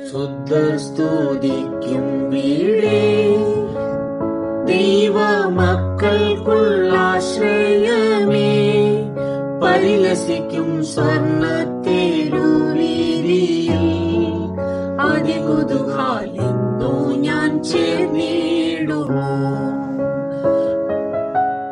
ശുദ്ധർ സ്തുതിക്കും വീടേ, ദൈവമക്കൾക്കുള്ളാശ്രയമേ, പരിലസിക്കും സ്വർണ്ണത്തേലൂരിയിൽ അതികുതുകാലെന്നോ ഞാൻ ചേർന്നിടുമോ.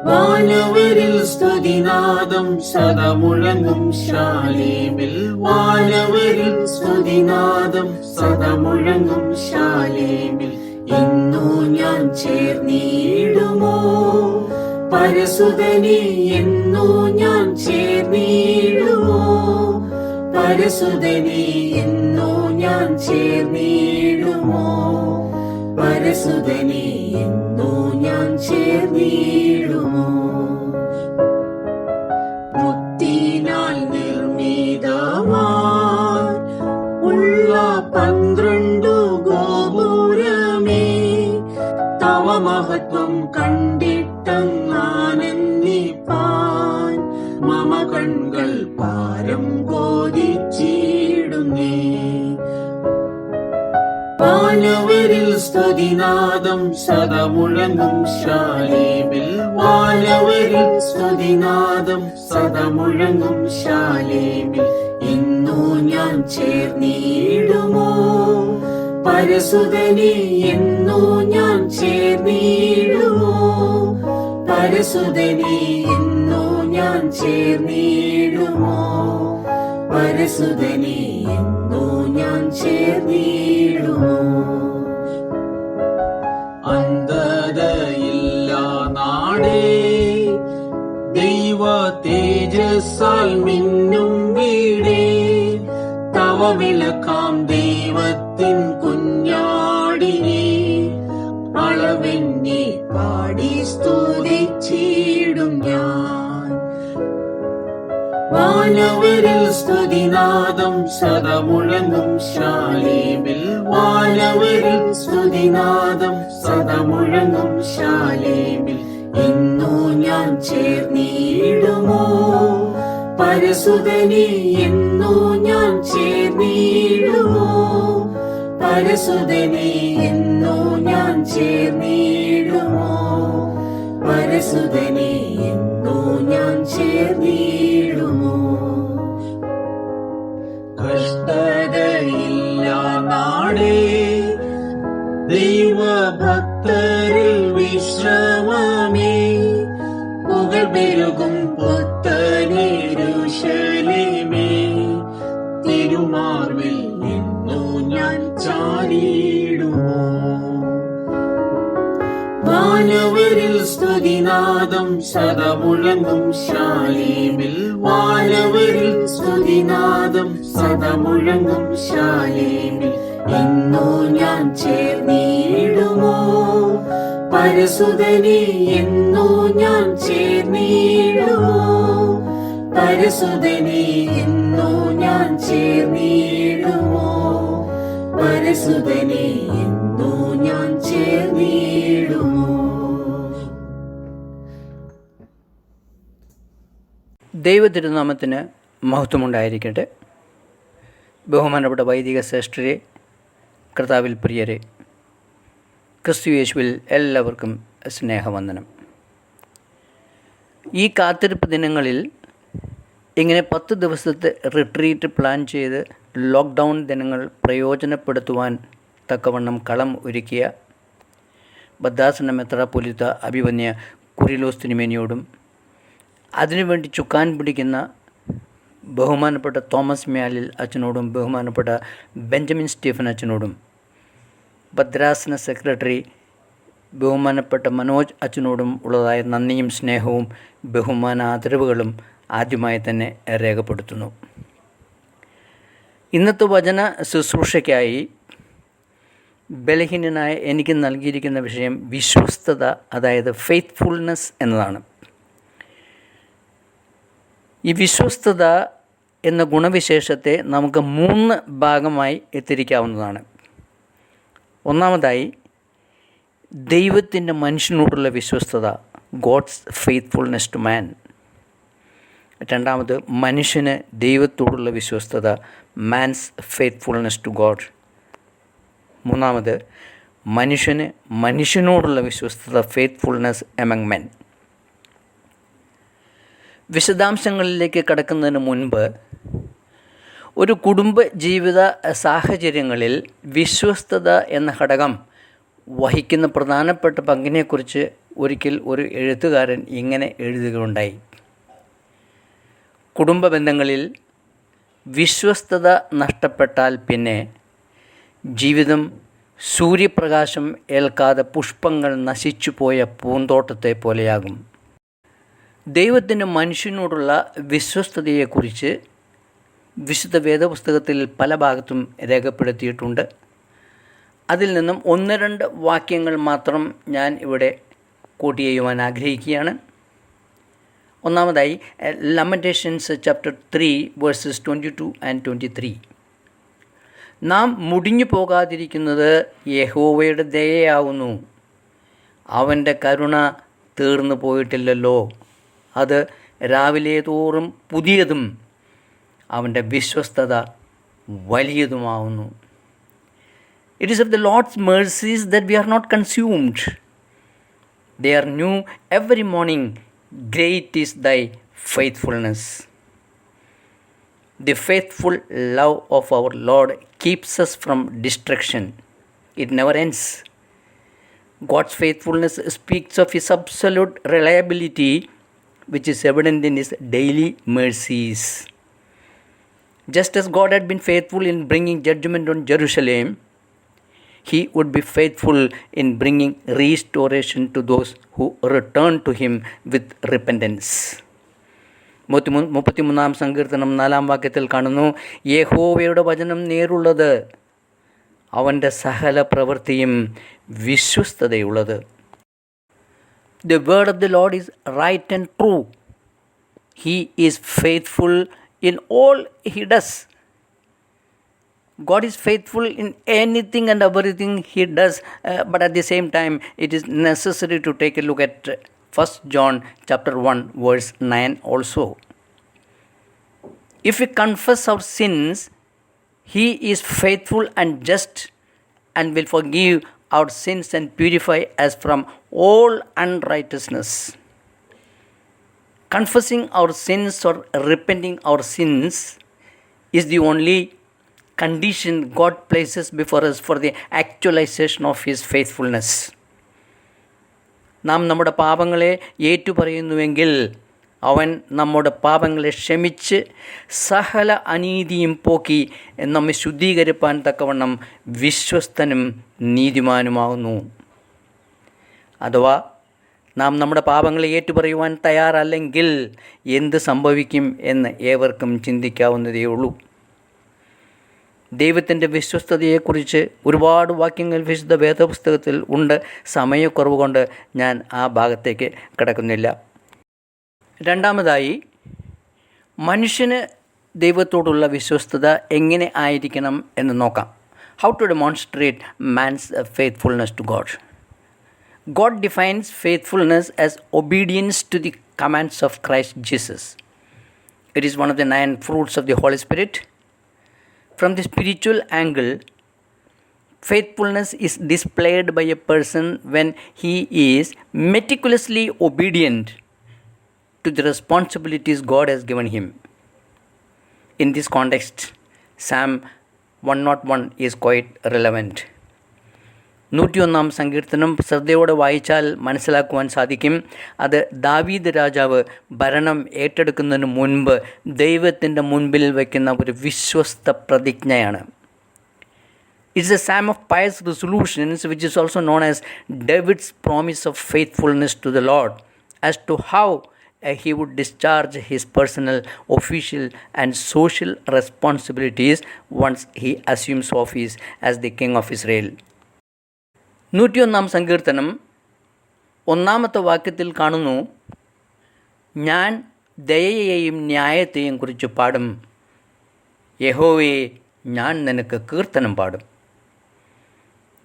വാനവരിൽ സ്തുതിനാദം സദമുഴങ്ങും ശാലേമിൽ, വാനവരിൽ സ്തുതിനാദം സദമുഴങ്ങും ശാലേമിൽ ഇന്നു ഞാൻ ചേർന്നിടുമോ. പരസുതനെ എന്നോ ഞാൻ ചേർന്നിടുമോ, പരസുതനെ എന്നോ ഞാൻ ചേർന്നിടുമോ, പരസുതനെ എന്നോ ഞാൻ ചേർന്നിടുമോ. മുത്തിനാൽ നിർമ്മിതമായി ഉള്ള 12 ഗോപുരമേ, തവ മഹത്വം കണ്ടിട്ടങ്ങാനന്ദിപ്പാൻ മമ കൺകൾ പാരം ബോധിച്ചിടുന്നേ. വാനവരിൽ സ്തുതിനാദം സദമുഴങ്ങും ശാലേമിൽ, വാനവരിൽ സ്തുതിനാദം സദമുഴങ്ങും ശാലേമിൽ ഇന്നു ഞാൻ ചേർന്നിടുമോ. പരസുതനെ എന്നോ ഞാൻ ചേർന്നിടുമോ, പരസുതനെ എന്നോ ഞാൻ ചേർന്നിടുമോ, പരസുതനെ എന്നോ ഞാൻ ചേർന്നിടുമോ. അന്ധതയില്ല നാടേ, ദൈവ തേജസ്സാൽ മിന്നും വീടേ, തവ വിളക്കാം ദൈവത്തിൻ കുഞ്ഞാടിനെ, അളവെന്നെ പാടി സ്തുതിച്ചിടും ഞാൻ. വാനവരിൽ സ്തുതിനാദം സദമുഴങ്ങും ശാലേമിൽ, വാനവരിൽ സ്തുതിനാദം സദമുഴങ്ങും ശാലേമിൽ ഇന്നു ഞാൻ ചേർന്നിടുമോ. പരസുതനെ എന്നോ ഞാൻ ചേർന്നിടുമോ, പരസുതനെ എന്നോ ഞാൻ ചേർന്നിടുമോ, പരസുതനെ എന്നോ ഞാൻ ചേർന്നിടുമോ. കഷ്ടതയില്ല നാടേ, ദൈവഭക്തരിൽ വിശ്രമമേ, പുകൾ പെരുകും പുത്തനെരുശലേമേ, തിരുമാർവിൽ നിന്നു ഞാൻ ചാരിടുമോ. വാനവരിൽ സ്തുതിനാദം സദമുഴങ്ങും ശാലേമിൽ, വാനവരിൽ സ്തുതിനാദം സദമുഴങ്ങും ശാലേമിൽ ഇന്നു ഞാൻ ചേർന്നിടുമോ. പരസുതനെ എന്നോ ഞാൻ ചേർന്നിടുമോ, പരസുതനെ എന്നോ ഞാൻ ചേർന്നിടുമോ, പരസുതനെ എന്നോ ഞാൻ ചേർന്നിടുമോ. ദൈവ തിരുനാമത്തിന് മഹത്വമുണ്ടായിരിക്കട്ടെ. ബഹുമാനപ്പെട്ട വൈദിക ശ്രേഷ്ഠരെ, കർത്താവിൽ പ്രിയരെ, ക്രിസ്തു യേശുവിൽ എല്ലാവർക്കും സ്നേഹവന്ദനം. ഈ കാത്തിരിപ്പ് ദിനങ്ങളിൽ ഇങ്ങനെ 10 ദിവസത്തെ റിട്രീറ്റ് പ്ലാൻ ചെയ്ത് ലോക്ക്ഡൗൺ ദിനങ്ങൾ പ്രയോജനപ്പെടുത്തുവാൻ തക്കവണ്ണം കളം ഒരുക്കിയ ഭദ്രാസന മെത്രാപ്പൊലീത്ത അഭിവന്യ കുര്യലോസ് തിരുമേനിയോടും അതിനുവേണ്ടി ചുക്കാൻ പിടിക്കുന്ന ബഹുമാനപ്പെട്ട തോമസ് മ്യാലിൽ അച്ഛനോടും ബഹുമാനപ്പെട്ട ബെഞ്ചമിൻ സ്റ്റീഫൻ അച്ഛനോടും ഭദ്രാസന സെക്രട്ടറി ബഹുമാനപ്പെട്ട മനോജ് അച്ഛനോടും ഉള്ളതായ നന്ദിയും സ്നേഹവും ബഹുമാനാദരവുകളും ആദ്യമായി തന്നെ രേഖപ്പെടുത്തുന്നു. ഇന്നത്തെ വചന ശുശ്രൂഷയ്ക്കായി ബലഹീനനായ എനിക്ക് നൽകിയിരിക്കുന്ന വിഷയം വിശ്വസ്തത, അതായത് ഫെയ്ത്ത്ഫുൾനെസ് എന്നതാണ്. ഈ വിശ്വസ്തത എന്ന ഗുണവിശേഷത്തെ നമുക്ക് 3 ഭാഗമായി തിരിക്കാവുന്നതാണ്. ഒന്നാമതായി ദൈവത്തിൻ്റെ മനുഷ്യനോടുള്ള വിശ്വസ്തത, ഗോഡ്സ് ഫെയ്ത്ത്ഫുൾനെസ് ടു മാൻ. രണ്ടാമത് മനുഷ്യന് ദൈവത്തോടുള്ള വിശ്വസ്തത, മാൻസ് ഫെയ്ത്ത്ഫുൾനെസ് ടു ഗോഡ്. മൂന്നാമത്, മനുഷ്യനോടുള്ള വിശ്വസ്തത, ഫെയ്ത്ത്ഫുൾനെസ് എമംഗ് മെൻ. വിശദാംശങ്ങളിലേക്ക് കടക്കുന്നതിന് മുൻപ് ഒരു കുടുംബ ജീവിത സാഹചര്യങ്ങളിൽ വിശ്വസ്തത എന്ന ഘടകം വഹിക്കുന്ന പ്രധാനപ്പെട്ട പങ്കിനെക്കുറിച്ച് ഒരിക്കൽ ഒരു എഴുത്തുകാരൻ ഇങ്ങനെ എഴുതുകയുണ്ടായി. കുടുംബ ബന്ധങ്ങളിൽ വിശ്വസ്തത നഷ്ടപ്പെട്ടാൽ പിന്നെ ജീവിതം സൂര്യപ്രകാശം ഏൽക്കാതെ പുഷ്പങ്ങൾ നശിച്ചു പോയ പൂന്തോട്ടത്തെ പോലെയാകും. ദൈവത്തിൻ്റെ മനുഷ്യനോടുള്ള വിശ്വസ്തതയെക്കുറിച്ച് വിശുദ്ധ വേദപുസ്തകത്തിൽ പല ഭാഗത്തും രേഖപ്പെടുത്തിയിട്ടുണ്ട്. അതിൽ നിന്നും 1-2 വാക്യങ്ങൾ മാത്രം ഞാൻ ഇവിടെ കോട്ട് ചെയ്യുവാൻ ആഗ്രഹിക്കുകയാണ്. ഒന്നാമതായി ലമന്റേഷൻസ് ചാപ്റ്റർ 3 വേഴ്സസ് 22 and 23. നാം മുടിഞ്ഞു പോകാതിരിക്കുന്നത് യഹോവയുടെ ദയയാവുന്നു. അവൻ്റെ കരുണ തീർന്നു പോയിട്ടില്ലല്ലോ. അത് രാവിലെ തോറും പുതിയതും അവൻ്റെ വിശ്വസ്തത വലിയതുമാവുന്നു. It is of the Lord's mercies that we are not consumed. They are new every morning. Great is thy faithfulness. The faithful love of our Lord keeps us from destruction. It never ends. God's faithfulness speaks of his absolute reliability, which is evident in his daily mercies. Just as God had been faithful in bringing judgment on Jerusalem, he would be faithful in bringing restoration to those who return to him with repentance. 33-ാം സങ്കീർത്തനം 4-ാം വാക്യത്തിൽ കാണുന്നു, യഹോവയുടെ വചനം നേരുള്ളത്, അവൻ്റെ സകല പ്രവൃത്തിയും വിശ്വസ്തതയുള്ളത്. The word of the Lord is right and true. He is faithful in all he does. God is faithful in anything and everything he does, but at the same time it is necessary to take a look at 1 John chapter 1 verse 9 also. If we confess our sins, he is faithful and just and will forgive our sins and purify us from all unrighteousness. Confessing our sins or repenting our sins is the only condition God places before us for the actualization of his faithfulness. നാം നമ്മുടെ പാപങ്ങളെ ഏറ്റുപറയുന്നുവെങ്കിൽ അവൻ നമ്മുടെ പാപങ്ങളെ ക്ഷമിച്ച് സകല അനീതിയും പോക്കി നമ്മെ ശുദ്ധീകരിപ്പാൻ തക്കവണ്ണം വിശ്വസ്തനും നീതിമാനുമാകുന്നു. അഥവാ നാം നമ്മുടെ പാപങ്ങളെ ഏറ്റുപറയുവാൻ തയ്യാറല്ലെങ്കിൽ എന്ത് സംഭവിക്കും എന്ന് ഏവർക്കും ചിന്തിക്കാവുന്നതേ ഉള്ളൂ. ദൈവത്തിൻ്റെ വിശ്വസ്തതയെക്കുറിച്ച് ഒരുപാട് വാക്യങ്ങൾ വിശുദ്ധ വേദപുസ്തകത്തിൽ ഉണ്ട്. സമയക്കുറവ് കൊണ്ട് ഞാൻ ആ ഭാഗത്തേക്ക് കടക്കുന്നില്ല. രണ്ടാമതായി, മനുഷ്യന് ദൈവത്തോടുള്ള വിശ്വസ്തത എങ്ങനെ ആയിരിക്കണം എന്ന് നോക്കാം. How to demonstrate man's faithfulness to God. God defines faithfulness as obedience to the commands of Christ Jesus. It is one of the 9 fruits of the Holy Spirit. From the spiritual angle, faithfulness is displayed by a person when he is meticulously obedient to the responsibilities God has given him. In this context, Psalm 101 is quite relevant. 101-ാം സങ്കീർത്തനം ശ്രദ്ധയോടെ വായിച്ചാൽ മനസ്സിലാക്കുവാൻ സാധിക്കും. അത് ദാവീദ് രാജാവ് ഭരണം ഏറ്റെടുക്കുന്നതിന് മുൻപ് ദൈവത്തിൻ്റെ മുൻപിൽ വയ്ക്കുന്ന ഒരു വിശ്വസ്ത പ്രതിജ്ഞയാണ്. It's a psalm of pious resolutions, which is also known as David's promise of faithfulness to the Lord as to how he would discharge his personal, official and social responsibilities once he assumes office as the king of Israel. 101-ാം സങ്കീർത്തനം 1-ാമത്തെ വാക്യത്തിൽ കാണുന്നു, ഞാൻ ദയയെയും ന്യായത്തെയും കുറിച്ച് പാടും, യഹോവയെ ഞാൻ നിനക്ക് കീർത്തനം പാടും.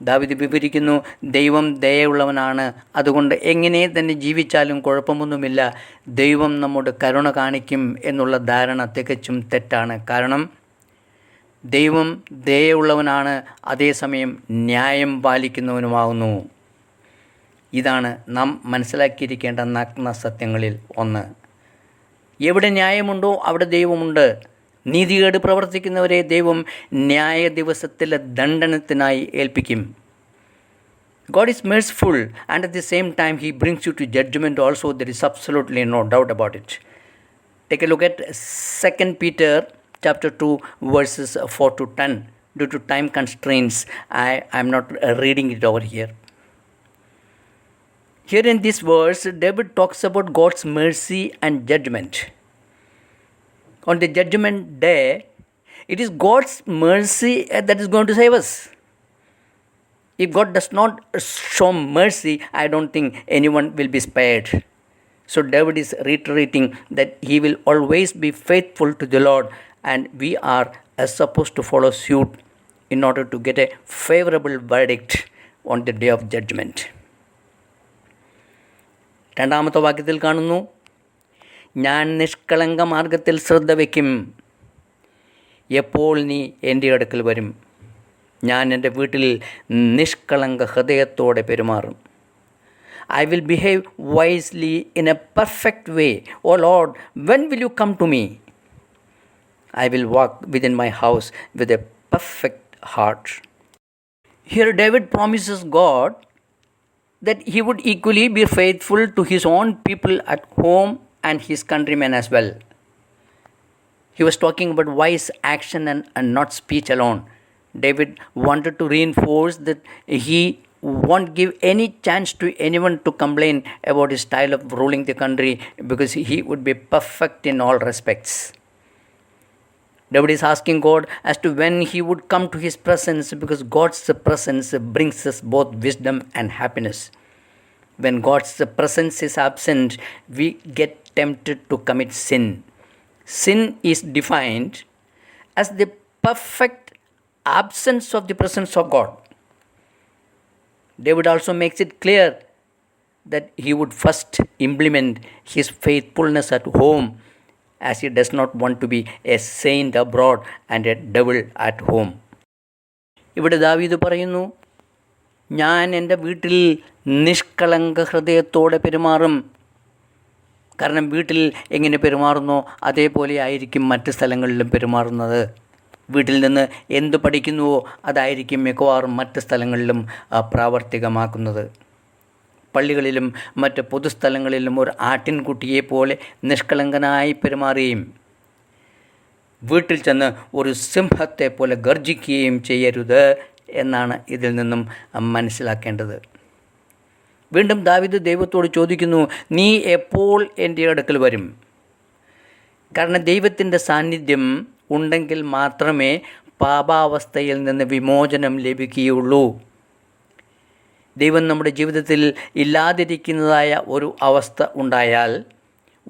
ദാവീദ് വിവരിക്കുന്നു, ദൈവം ദയയുള്ളവനാണ്, അതുകൊണ്ട് എങ്ങനെ തന്നെ ജീവിച്ചാലും കുഴപ്പമൊന്നുമില്ല, ദൈവം നമ്മോട് കരുണ കാണിക്കും എന്നുള്ള ധാരണ തികച്ചും തെറ്റാണ്. കാരണം ദൈവം ദയയുള്ളവനാണ്, അതേസമയം ന്യായം പാലിക്കുന്നവനുമാകുന്നു. ഇതാണ് നാം മനസ്സിലാക്കിയിരിക്കേണ്ട നഗ്ന സത്യങ്ങളിൽ ഒന്ന്. എവിടെ ന്യായമുണ്ടോ അവിടെ ദൈവമുണ്ട്. നീതികേട് പ്രവർത്തിക്കുന്നവരെ ദൈവം ന്യായ ദിവസത്തിലെ ദണ്ഡനത്തിനായി ഏൽപ്പിക്കും. God is merciful, and at the same time He brings you to judgment also. There is absolutely no doubt about it. Take a look at 2 Peter chapter 2 verses 4 to 10. Due to time constraints, I am not reading it over here. Here in this verse, David talks about God's mercy and judgment. On the judgment day, it is God's mercy that is going to save us. If God does not show mercy, I don't think anyone will be spared. So David is reiterating that he will always be faithful to the Lord, and we are supposed to follow suit in order to get a favorable verdict on the day of judgment. രണ്ടാമത്തെ വാക്യത്തിൽ കാണുന്നു, ഞാൻ നിഷ്കളങ്ക മാർഗത്തിൽ ശ്രദ്ധ വയ്ക്കും. എപ്പോൾ നീ എൻ്റെ അടുക്കൽ വരും? ഞാൻ എൻ്റെ വീട്ടിൽ നിഷ്കളങ്ക ഹൃദയത്തോടെ പെരുമാറും. I will behave wisely in a perfect way. O Lord, when will you come to me? I will walk within my house with a perfect heart. Here David promises God that he would equally be faithful to his own people at home and his countrymen as well. He was talking about wise action and not speech alone. David wanted to reinforce that he won't give any chance to anyone to complain about his style of ruling the country, because he would be perfect in all respects. David is asking God as to when he would come to his presence, because God's presence brings us both wisdom and happiness. When God's presence is absent, we get tempted to commit sin. Sin is defined as the perfect absence of the presence of God. David also makes it clear that he would first implement his faithfulness at home, as he does not want to be a saint abroad and a devil at home. ഇവിടെ ദാവീദ് പറയുന്നു, ഞാൻ എൻ്റെ വീട്ടിൽ നിഷ്കളങ്ക ഹൃദയത്തോടെ പെരുമാറും. കാരണം വീട്ടിൽ എങ്ങനെ പെരുമാറുന്നോ അതേപോലെ ആയിരിക്കും മറ്റ് സ്ഥലങ്ങളിലും പെരുമാറുന്നത്. വീട്ടിൽ നിന്ന് എന്ത് പഠിക്കുന്നുവോ അതായിരിക്കും മിക്കവാറും മറ്റ് സ്ഥലങ്ങളിലും പ്രാവർത്തികമാക്കുന്നത്. പള്ളികളിലും മറ്റ് പൊതുസ്ഥലങ്ങളിലും ഒരു ആട്ടിൻകുട്ടിയെപ്പോലെ നിഷ്കളങ്കനായി പെരുമാറുകയും വീട്ടിൽ ചെന്ന് ഒരു സിംഹത്തെ പോലെ ഗർജിക്കുകയും ചെയ്യരുത് എന്നാണ് ഇതിൽ നിന്നും മനസ്സിലാക്കേണ്ടത്. വീണ്ടും ദാവീദ് ദൈവത്തോട് ചോദിക്കുന്നു, നീ എപ്പോൾ എൻ്റെ അടുക്കൽ വരും? കാരണം ദൈവത്തിൻ്റെ സാന്നിധ്യം ഉണ്ടെങ്കിൽ മാത്രമേ പാപാവസ്ഥയിൽ നിന്ന് വിമോചനം ലഭിക്കുകയുള്ളൂ. ദൈവം നമ്മുടെ ജീവിതത്തിൽ ഇല്ലാതിരിക്കുന്നതായ ഒരു അവസ്ഥ ഉണ്ടായാൽ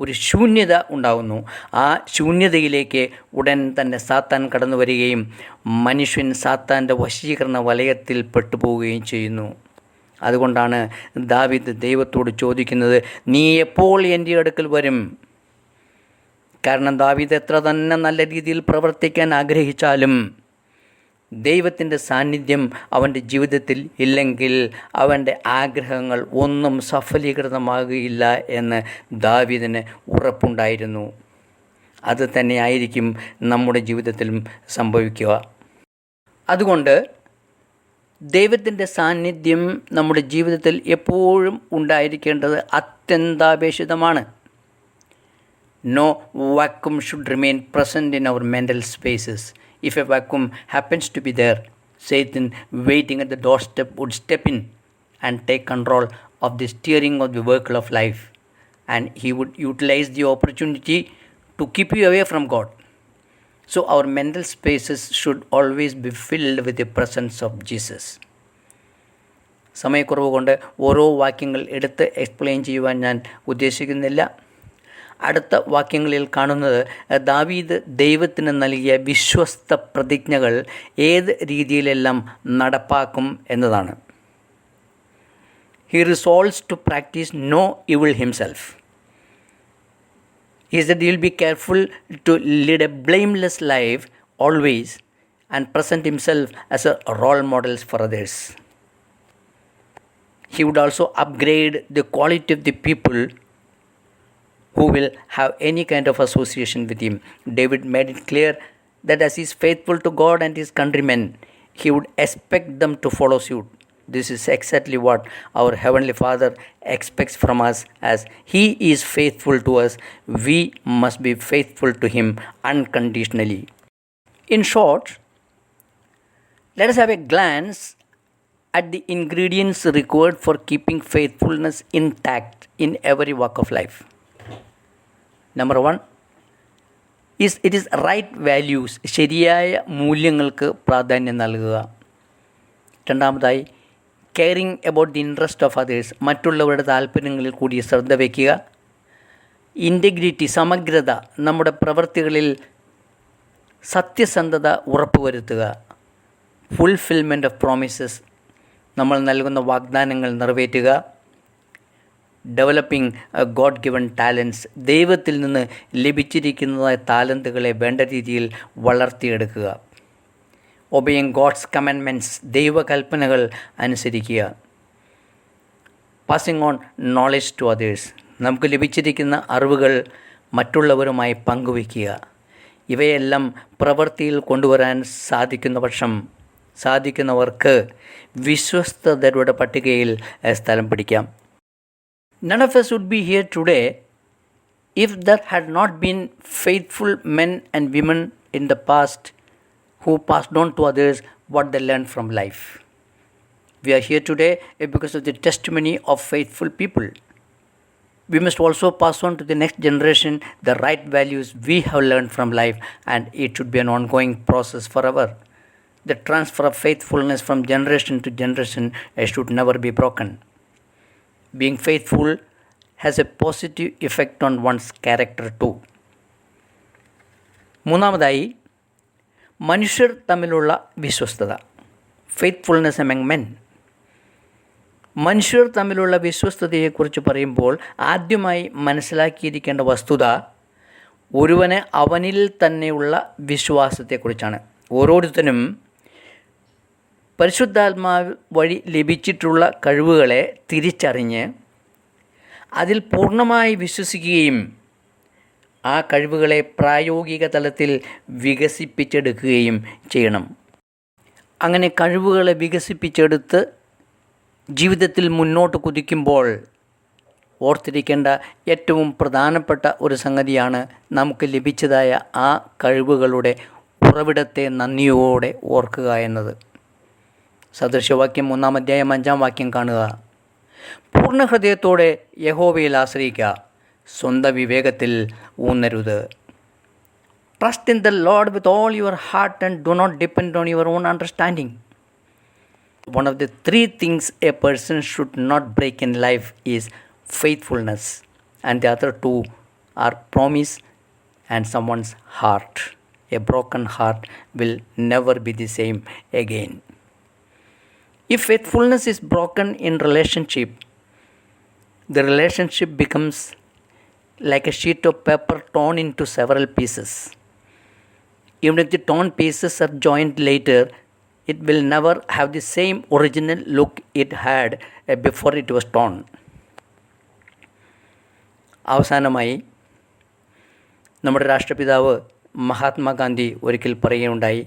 ഒരു ശൂന്യത ഉണ്ടാകുന്നു. ആ ശൂന്യതയിലേക്ക് ഉടൻ തന്നെ സാത്താൻ കടന്നു വരികയും മനുഷ്യൻ സാത്താൻ്റെ വശീകരണ വലയത്തിൽ പെട്ടുപോവുകയും ചെയ്യുന്നു. അതുകൊണ്ടാണ് ദാവീദ് ദൈവത്തോട് ചോദിക്കുന്നത്, നീ എപ്പോൾ എൻ്റെ അടുക്കൽ വരും? കാരണം ദാവീദ് എത്ര തന്നെ നല്ല രീതിയിൽ പ്രവർത്തിക്കാൻ ആഗ്രഹിച്ചാലും ദൈവത്തിൻ്റെ സാന്നിധ്യം അവൻ്റെ ജീവിതത്തിൽ ഇല്ലെങ്കിൽ അവൻ്റെ ആഗ്രഹങ്ങൾ ഒന്നും സഫലീകൃതമാകുകയില്ല എന്ന് ദാവീദിന് ഉറപ്പുണ്ടായിരുന്നു. അത് തന്നെയായിരിക്കും നമ്മുടെ ജീവിതത്തിലും സംഭവിക്കുക. അതുകൊണ്ട് ദൈവത്തിൻ്റെ സാന്നിധ്യം നമ്മുടെ ജീവിതത്തിൽ എപ്പോഴും ഉണ്ടായിരിക്കേണ്ടത് അത്യന്താപേക്ഷിതമാണ്. No vacuum should remain present in our mental spaces. If a vacuum happens to be there, Satan waiting at the doorstep would step in and take control of the steering of the vehicle of life, and he would utilize the opportunity to keep you away from God. So our mental spaces should always be filled with the presence of Jesus. സമയക്കുറവ് കൊണ്ട് ഓരോ വാക്യങ്ങൾ എടുത്ത് explain ചെയ്യുവാൻ ഞാൻ ഉദ്ദേശിക്കുന്നില്ല. അടുത്ത വാക്യങ്ങളിൽ കാണുന്നത് ദാവീദ് ദൈവത്തിന് നൽകിയ വിശ്വസ്ത പ്രതിജ്ഞകൾ ഏത് രീതിയിലെല്ലാം നടപ്പാക്കും എന്നതാണ്. He resolves to practice no evil himself. He said he will be careful to lead a blameless life always, and present himself as a role model for others. He would also upgrade the quality of the people who will have any kind of association with him. David made it clear that as he is faithful to God and his countrymen, he would expect them to follow suit. This is exactly what our Heavenly Father expects from us. As He is faithful to us, we must be faithful to Him unconditionally. In short, let us have a glance at the ingredients required for keeping faithfulness intact in every walk of life. Number one, it is right values, ശരിയായ മൂല്യങ്ങൾക്ക് പ്രാധാന്യം നൽകുക. രണ്ടാമതായി, caring about the interest of others, മറ്റുള്ളവരുടെ താല്പര്യങ്ങളിൽ കൂടി ശ്രദ്ധ വയ്ക്കുക. Integrity, സമഗ്രത, നമ്മുടെ പ്രവൃത്തികളിൽ സത്യസന്ധത ഉറപ്പുവരുത്തുക. ഫുൾഫിൽമെൻറ്റ് ഓഫ് പ്രോമിസസ്, നമ്മൾ നൽകുന്ന വാഗ്ദാനങ്ങൾ നിറവേറ്റുക. ഡെവലപ്പിംഗ് ഗോഡ് ഗിവൺ ടാലൻസ്, ദൈവത്തിൽ നിന്ന് ലഭിച്ചിരിക്കുന്നതായ താലന്തുകളെ വേണ്ട രീതിയിൽ വളർത്തിയെടുക്കുക. ഒബേയിങ് ഗോഡ്സ് കമാൻഡ്മെൻറ്റ്സ്, ദൈവകൽപ്പനകൾ അനുസരിക്കുക. Passing on knowledge to others, നമുക്ക് ലഭിച്ചിരിക്കുന്ന അറിവുകൾ മറ്റുള്ളവരുമായി പങ്കുവയ്ക്കുക. ഇവയെല്ലാം പ്രവൃത്തിയിൽ കൊണ്ടുവരാൻ സാധിക്കുന്നവർക്ക് വിശ്വസ്തരുടെ പട്ടികയിൽ സ്ഥലം പിടിക്കാം. None of us would be here today if there had not been faithful men and women in the past who passed on to others what they learned from life. We are here today because of the testimony of faithful people. We must also pass on to the next generation the right values we have learned from life, and it should be an ongoing process forever. The transfer of faithfulness from generation to generation should never be broken. Being faithful has a positive effect on one's character too. മൂന്നാമതായി, മനുഷ്യർ തമ്മിലുള്ള വിശ്വസ്തത, faithfulness among men. മനുഷ്യർ തമ്മിലുള്ള വിശ്വസ്തതയെക്കുറിച്ച് പറയുമ്പോൾ ആദ്യമായി മനസ്സിലാക്കിയിരിക്കേണ്ട വസ്തുത ഒരുവന് അവനിൽ തന്നെയുള്ള വിശ്വാസത്തെക്കുറിച്ചാണ്. ഓരോരുത്തരും പരിശുദ്ധാത്മാവ് വഴി ലഭിച്ചിട്ടുള്ള കഴിവുകളെ തിരിച്ചറിഞ്ഞ് അതിൽ പൂർണ്ണമായി വിശ്വസിക്കുകയും ആ കഴിവുകളെ പ്രായോഗിക തലത്തിൽ വികസിപ്പിച്ചെടുക്കുകയും ചെയ്യണം. അങ്ങനെ കഴിവുകളെ വികസിപ്പിച്ചെടുത്ത് ജീവിതത്തിൽ മുന്നോട്ട് കുതിക്കുമ്പോൾ ഓർത്തിരിക്കേണ്ട ഏറ്റവും പ്രധാനപ്പെട്ട ഒരു സംഗതിയാണ് നമുക്ക് ലഭിച്ചതായ ആ കഴിവുകളുടെ ഉറവിടത്തെ നന്ദിയോടെ ഓർക്കുക എന്നത്. സദൃശവാക്യം 3-ാം അധ്യായം 5-ാം വാക്യം കാണുക. പൂർണ്ണ ഹൃദയത്തോടെ യഹോവയിൽ ആശ്രയിക്കുക, സ്വന്തം വിവേകത്തിൽ ഊന്നരുത്. Trust in the Lord with all your heart and do not depend on your own understanding. One of the 3 things a person should not break in life is faithfulness, and the other 2 are promise and someone's heart. A broken heart will never be the same again. If faithfulness is broken in relationship, the relationship becomes like a sheet of paper torn into several pieces. Even if the torn pieces are joined later, it will never have the same original look it had before it was torn. അവസാനമായി, നമ്മുടെ രാഷ്ട്രപിതാവ് മഹാത്മാഗാന്ധി ഒരിക്കൽ പറയുകയുണ്ടായി,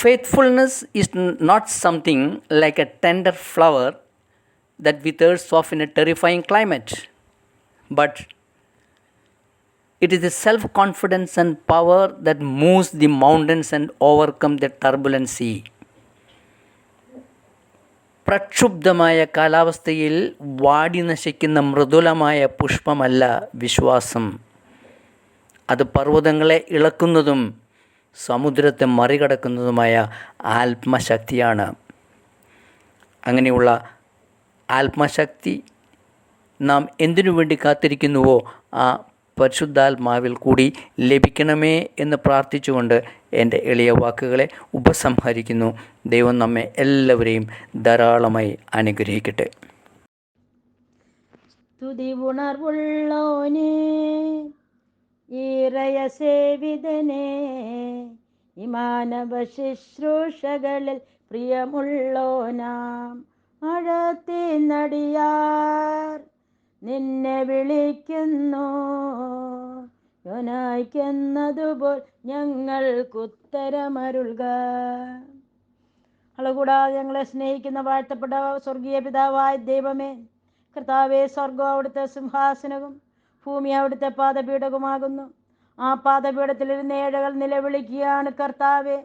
faithfulness is not something like a tender flower that withers off in a terrifying climate, but it is the self-confidence and power that moves the mountains and overcome the turbulent sea. പ്രക്ഷുബ്ധമായ കാലാവസ്ഥയിൽ വാടി നശിക്കുന്ന മൃദുലമായ പുഷ്പമല്ല വിശ്വാസം. അത് പർവ്വതങ്ങളെ ഇളക്കുന്നതും സമുദ്രത്തെ മറികടക്കുന്നതുമായ ആത്മശക്തിയാണ്. അങ്ങനെയുള്ള ആത്മശക്തി നാം എന്തിനു വേണ്ടി കാത്തിരിക്കുന്നുവോ ആ പരിശുദ്ധാത്മാവിൽ കൂടി ലഭിക്കണമേ എന്ന് പ്രാർത്ഥിച്ചുകൊണ്ട് എൻ്റെ എളിയ വാക്കുകളെ ഉപസംഹരിക്കുന്നു. ദൈവം നമ്മെ എല്ലാവരെയും ധാരാളമായി അനുഗ്രഹിക്കട്ടെ. സ്തുതി ഉണർവുള്ളോനേ, ഈറയ സേവിതനേ, മാനവ ശുശ്രൂഷകളിൽ പ്രിയമുള്ളോനാം ആഴത്തെ നടിയാർ നിന്നെ വിളിക്കുന്നു, യോനായ്ക്കെന്നതുപോൽ ഞങ്ങൾക്കുത്തരമരുൾക. കൂടാതെ ഞങ്ങളെ സ്നേഹിക്കുന്ന വാഴ്ത്തപ്പെട്ട സ്വർഗീയ പിതാവായ ദൈവമേ, കർത്താവേ, സ്വർഗം അവിടുത്തെ സിംഹാസനവും ഭൂമി അവിടുത്തെ പാദപീഠവുമാകുന്നു. ആ പാദപീഠത്തിൽ ഇരുന്ന് ഏഴകൾ നിലവിളിക്കുകയാണ് കർത്താവേ.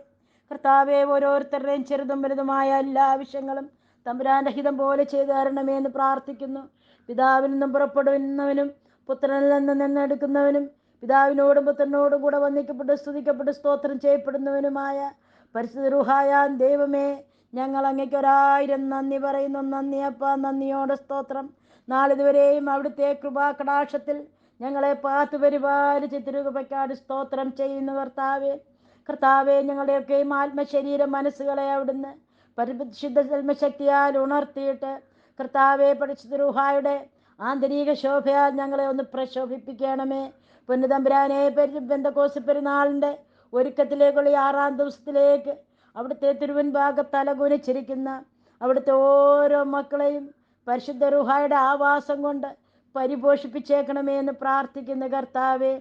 കർത്താവേ, ഓരോരുത്തരുടെയും ചെറുതും വലുതുമായ എല്ലാ ആവശ്യങ്ങളും തമ്പുരാൻ്റെ ഹിതം പോലെ ചെയ്തു തരണമേ എന്ന് പ്രാർത്ഥിക്കുന്നു. പിതാവിൽ നിന്നും പുറപ്പെടുന്നവനും പുത്രനിൽ നിന്ന് നിന്നെടുക്കുന്നവനും പിതാവിനോടും പുത്രനോടും കൂടെ വന്ദിക്കപ്പെട്ട് സ്തുതിക്കപ്പെട്ട് സ്തോത്രം ചെയ്യപ്പെടുന്നവനുമായ പരിശുദ്ധ റൂഹായാൻ ദൈവമേ, ഞങ്ങൾ അങ്ങയ്ക്ക് 1000 നന്ദി പറയുന്നു. നന്ദി അപ്പാ, നന്ദിയോടെ സ്തോത്രം. നാളിതുവരെയും അവിടുത്തെ കൃപാകടാക്ഷത്തിൽ ഞങ്ങളെ പാത്തു പരിപാലിച്ച് തിരുകൃപയ്ക്കാട് സ്തോത്രം ചെയ്യുന്നു കർത്താവേ. കർത്താവെ, ഞങ്ങളുടെയൊക്കെയും ആത്മശരീര മനസ്സുകളെ അവിടുന്ന് പരിശുദ്ധ ജന്മശക്തിയാൽ ഉണർത്തിയിട്ട് കർത്താവെ, പരിശുദ്ധ റൂഹായുടെ ആന്തരിക ശോഭയാൽ ഞങ്ങളെ ഒന്ന് പ്രശോഭിപ്പിക്കണമേ. പൊന്നുതമ്പുരാനെ, പെന്തക്കോസ്ത് പെരുന്നാളിൻ്റെ ഒരുക്കത്തിലേക്കുള്ള 6-ാം ദിവസത്തിലേക്ക് അവിടുത്തെ തിരുവൻഭാഗത്ത് തലകുനിച്ചിരിക്കുന്ന അവിടുത്തെ ഓരോ മക്കളെയും പരിശുദ്ധ റൂഹായുടെ ആവാസം കൊണ്ട് പരിപോഷിപ്പിച്ചേക്കണമേ എന്ന് പ്രാർത്ഥിക്കുന്ന കർത്താവെ.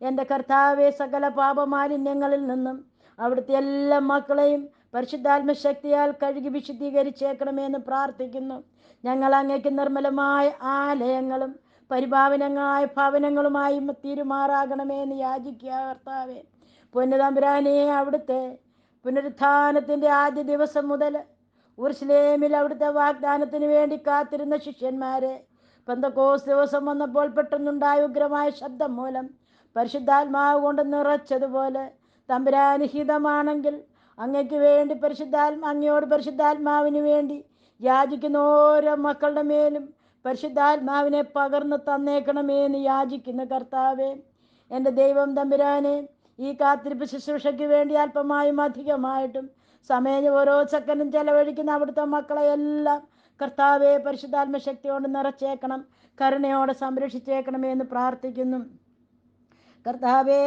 എൻ്റെ കർത്താവെ, സകല പാപമാലിന്യങ്ങളിൽ നിന്നും അവിടുത്തെ എല്ലാ മക്കളെയും പരിശുദ്ധാത്മശക്തിയാൽ കഴുകി വിശുദ്ധീകരിച്ചേക്കണമേ എന്ന് പ്രാർത്ഥിക്കുന്നു. ഞങ്ങൾ അങ്ങയ്ക്ക് നിർമ്മലമായ ആലയങ്ങളും പരിപാവനങ്ങളായ ഭവനങ്ങളുമായി തീരുമാറാകണമേ എന്ന് യാചിക്കുക കർത്താവെ. പൊന്നുതമ്പുരാനെ, അവിടുത്തെ പുനരുത്ഥാനത്തിൻ്റെ ആദ്യ ദിവസം മുതൽ ഉർശലേമിൽ അവിടുത്തെ വാഗ്ദാനത്തിന് വേണ്ടി കാത്തിരുന്ന ശിഷ്യന്മാരെ പെന്തക്കോസ്ത് ദിവസം വന്നപ്പോൾ പെട്ടെന്നുണ്ടായ ഉഗ്രമായ ശബ്ദം മൂലം പരിശുദ്ധാത്മാവ് കൊണ്ട് നിറച്ചതുപോലെ തമ്പുരാന് ഹിതമാണെങ്കിൽ അങ്ങയ്ക്ക് വേണ്ടി അങ്ങയോട് പരിശുദ്ധാത്മാവിന് വേണ്ടി യാചിക്കുന്ന ഓരോ മക്കളുടെ മേലും പരിശുദ്ധാത്മാവിനെ പകർന്ന് തന്നേക്കണമേ എന്ന് യാചിക്കുന്ന കർത്താവേ. എൻ്റെ ദൈവം തമ്പുരാനെ, ഈ കാത്തിരിപ്പ് ശുശ്രൂഷയ്ക്ക് വേണ്ടി അല്പമായും അധികമായിട്ടും സമയം ഓരോ സെക്കൻഡും ചെലവഴിക്കുന്ന അവിടുത്തെ മക്കളെയെല്ലാം കർത്താവെ, പരിശുദ്ധാത്മശക്തി കൊണ്ട് നിറച്ചേക്കണം, കരുണയോടെ സംരക്ഷിച്ചേക്കണമേ എന്ന് പ്രാർത്ഥിക്കുന്നു. കർത്താവെ,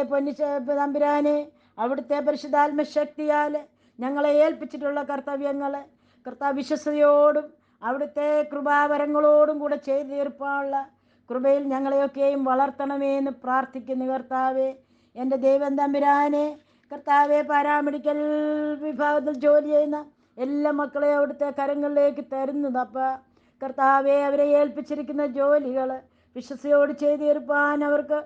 തമ്പുരാനെ, അവിടുത്തെ പരിശുദ്ധാത്മശക്തിയാൽ ഞങ്ങളെ ഏൽപ്പിച്ചിട്ടുള്ള കർത്തവ്യങ്ങൾ കർത്താവ് വിശ്വസ്തയോടും അവിടുത്തെ കൃപാവരങ്ങളോടും കൂടെ ചെയ്തു തീർപ്പാനുള്ള കൃപയിൽ ഞങ്ങളെയൊക്കെയും വളർത്തണമേ എന്ന് പ്രാർത്ഥിക്കുന്നു കർത്താവെ. എൻ്റെ ദൈവം തമ്പുരാനെ, കർത്താവെ, പാരാമെഡിക്കൽ വിഭാഗത്തിൽ ജോലി ചെയ്യുന്ന എല്ലാ മക്കളെയും അവിടുത്തെ കരങ്ങളിലേക്ക് തരുന്നതപ്പ. കർത്താവെ, അവരെ ഏൽപ്പിച്ചിരിക്കുന്ന ജോലികൾ വിശ്വസ്തയോട് ചെയ്തു തീർപ്പാൻ അവർക്ക്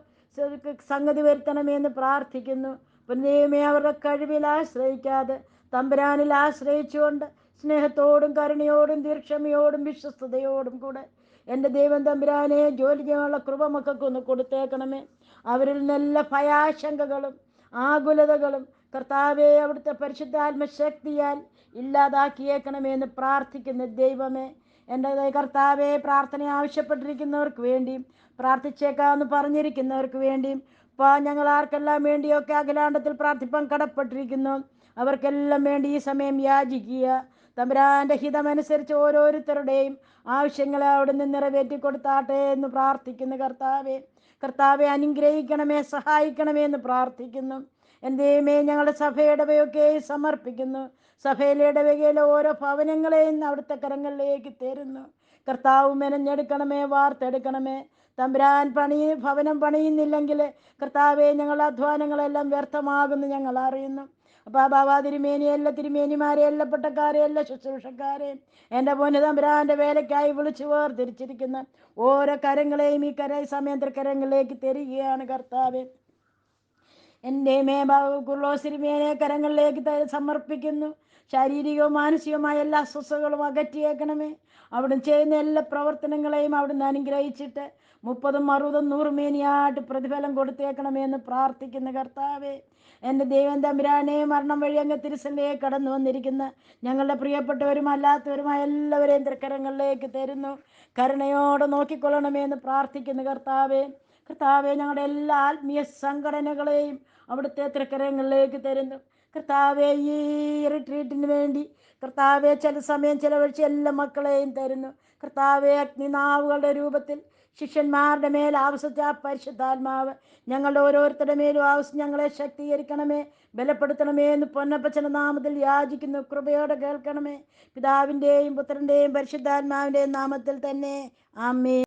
സംഗതി വരുത്തണമെന്ന് പ്രാർത്ഥിക്കുന്നു. ദൈവമേ, അവരുടെ കഴിവിൽ ആശ്രയിക്കാതെ തമ്പുരാനിൽ ആശ്രയിച്ചുകൊണ്ട് സ്നേഹത്തോടും കരുണയോടും ദീർഘക്ഷമയോടും വിശ്വസ്തയോടും കൂടെ എൻ്റെ ദൈവം തമ്പുരാനെ, ജോലി ചെയ്യാനുള്ള കൃപ മക്കൾക്കൊന്ന് കൊടുത്തേക്കണമേ. അവരിൽ നല്ല ഭയാശങ്കകളും ആകുലതകളും കർത്താവെ, അവിടുത്തെ പരിശുദ്ധാത്മശക്തിയാൽ ഇല്ലാതാക്കിയേക്കണമെന്ന് പ്രാർത്ഥിക്കുന്ന ദൈവമേ. എൻ്റെ കർത്താവെ, പ്രാർത്ഥന ആവശ്യപ്പെട്ടിരിക്കുന്നവർക്ക് വേണ്ടിയും പ്രാർത്ഥിച്ചേക്കാമെന്ന് പറഞ്ഞിരിക്കുന്നവർക്ക് വേണ്ടിയും ഞങ്ങൾ ആർക്കെല്ലാം വേണ്ടിയൊക്കെ അഖിലാണ്ടത്തിൽ പ്രാർത്ഥിപ്പാൻ കടപ്പെട്ടിരിക്കുന്നു അവർക്കെല്ലാം വേണ്ടി ഈ സമയം യാചിക്കുക. തമ്പുരാൻ്റെ ഹിതമനുസരിച്ച് ഓരോരുത്തരുടെയും ആവശ്യങ്ങളെ അവിടുന്ന് നിറവേറ്റി കൊടുത്താട്ടെ എന്ന് പ്രാർത്ഥിക്കുന്നു കർത്താവെ. കർത്താവെ, അനുഗ്രഹിക്കണമേ, സഹായിക്കണമേ എന്ന് പ്രാർത്ഥിക്കുന്നു. എന്തേമേ, ഞങ്ങളുടെ സഭയുടെ ഇടവയൊക്കെ സമർപ്പിക്കുന്നു. സഭയിലെ ഇടവകയിലെ ഓരോ ഭവനങ്ങളെയും അവിടുത്തെ കരങ്ങളിലേക്ക് തരുന്നു. കർത്താവ് മെനഞ്ഞെടുക്കണമേ, വാർത്തെടുക്കണമേ. തമ്പുരാൻ ഭവനം പണിയുന്നില്ലെങ്കിൽ കർത്താവെ, ഞങ്ങളുടെ അധ്വാനങ്ങളെല്ലാം വ്യർത്ഥമാകുന്നു ഞങ്ങൾ അറിയുന്നു. അപ്പോൾ ബാബാ തിരുമേനി, എല്ലാ തിരുമേനിമാരെ, എല്ലാ പട്ടക്കാരെ, എല്ലാ ശുശ്രൂഷക്കാരെ, എൻ്റെ പൊന്നു തമ്പുരാൻ്റെ വേലയ്ക്കായി വിളിച്ചു വേർതിരിച്ചിരിക്കുന്ന ഓരോ കരങ്ങളെയും ഈ സമയത്ത് കരങ്ങളിലേക്ക് തരികയാണ് കർത്താവെ. എൻ്റെ കുർലോസിരിമേനെ കരങ്ങളിലേക്ക് സമർപ്പിക്കുന്നു. ശാരീരികവും മാനസികവുമായ എല്ലാ അസ്വസ്ഥതകളും അകറ്റിയേക്കണമേ. അവിടുന്ന് ചെയ്യുന്ന എല്ലാ പ്രവർത്തനങ്ങളെയും അവിടുന്ന് അനുഗ്രഹിച്ചിട്ട് 30, 60, 100 മേനിയായിട്ട് പ്രതിഫലം കൊടുത്തേക്കണമേ എന്ന് പ്രാർത്ഥിക്കുന്ന കർത്താവെ. എൻ്റെ ദൈവം തമ്പുരാനെ, മരണം വഴി അങ്ങ് തിരുസന്നിധിയിലേക്ക് കടന്നു വന്നിരിക്കുന്ന ഞങ്ങളുടെ പ്രിയപ്പെട്ടവരും അല്ലാത്തവരുമായ എല്ലാവരെയും തൃക്കരങ്ങളിലേക്ക് തരുന്നു. കരുണയോടെ നോക്കിക്കൊള്ളണമേ എന്ന് പ്രാർത്ഥിക്കുന്ന കർത്താവെ. കർത്താവെ, ഞങ്ങളുടെ എല്ലാ ആത്മീയ സംഘടനകളെയും അവിടുത്തെ തൃക്കരങ്ങളിലേക്ക് തരുന്നു. കർത്താവെ, ഈ റിട്രീറ്റിന് വേണ്ടി കർത്താവെ ചില സമയം ചിലവഴിച്ച് എല്ലാ മക്കളെയും തരുന്നു. കർത്താവെ, അഗ്നിനാവുകളുടെ രൂപത്തിൽ ശിഷ്യന്മാരുടെ മേൽ ആവശ്യിച്ച പരിശുദ്ധാത്മാവ് ഞങ്ങളുടെ ഓരോരുത്തരുടെ മേലും ആവശ്യം ഞങ്ങളെ ശക്തീകരിക്കണമേ, ബലപ്പെടുത്തണമേ എന്ന് പൊന്നപ്പച്ചന്റെ നാമത്തിൽ യാചിക്കുന്നു. കൃപയോടെ കേൾക്കണമേ. പിതാവിൻ്റെയും പുത്രൻ്റെയും പരിശുദ്ധാത്മാവിൻ്റെയും നാമത്തിൽ തന്നെ. ആമേൻ.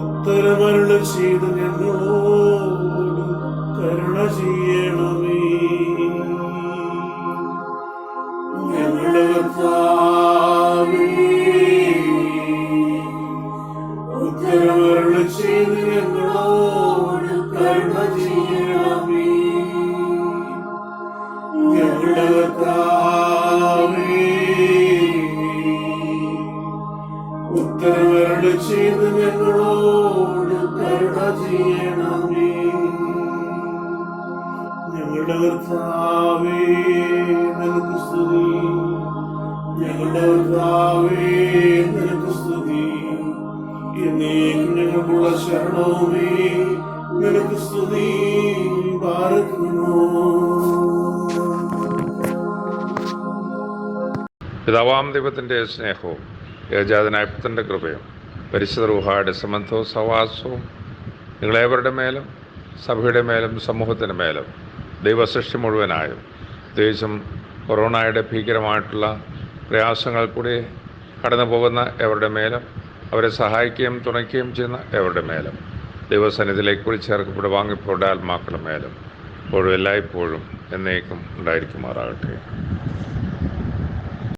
ഉത്തരമരുളി ചെയ്ത് ഞങ്ങളോട് കരുണ ചെയ്യണമേ. ഞങ്ങളുടെ കർത്താവേ, ഉത്തരമരുളി ചെയ്ത് ഞങ്ങളോട് കരുണ ചെയ്യണമേ. ഞങ്ങളുടെ കർത്താവേ, ഉത്തരമരുളി ചെയ്ത് ഞങ്ങളോട് കരുണ ചെയ്യണമേ. ഞങ്ങളുടെ കർത്താവേ, നിനക്ക് സ്തുതി. ഞങ്ങളുടെ കർത്താവേ, നിനക്ക് സ്തുതി. എന്നേക്കും ഞങ്ങൾക്കുള്ള ശരണവുമേ, നിനക്ക് സ്തുതി. പാർക്കുന്നു. പിതാവാം ദൈവത്തിൻ്റെ സ്നേഹവും ഏകജാതനായ പുത്രൻ്റെ കൃപയും പരിശുദ്ധ റൂഹായുടെ സംബന്ധവും സഹവാസവും നിങ്ങളേവരുടെ മേലും സഭയുടെ മേലും സമൂഹത്തിൻ്റെ മേലും ദൈവസൃഷ്ടി മുഴുവനായും, പ്രത്യേകിച്ചും കൊറോണയുടെ ഭീകരമായിട്ടുള്ള പ്രയാസങ്ങൾ കൂടി കടന്നു പോകുന്ന എവരുടെ മേലും അവരെ സഹായിക്കുകയും തുണയ്ക്കുകയും ചെയ്യുന്ന എവരുടെ മേലും ദൈവസന്നിധിയിലേക്ക് കൂടി ചേർക്കപ്പെട്ട് വാങ്ങിപ്പോടെ ആത്മാക്കളുടെ മേലും ഇപ്പോഴും എല്ലായ്പ്പോഴും എന്നേക്കും ഉണ്ടായിരിക്കുമാറാകട്ടെ.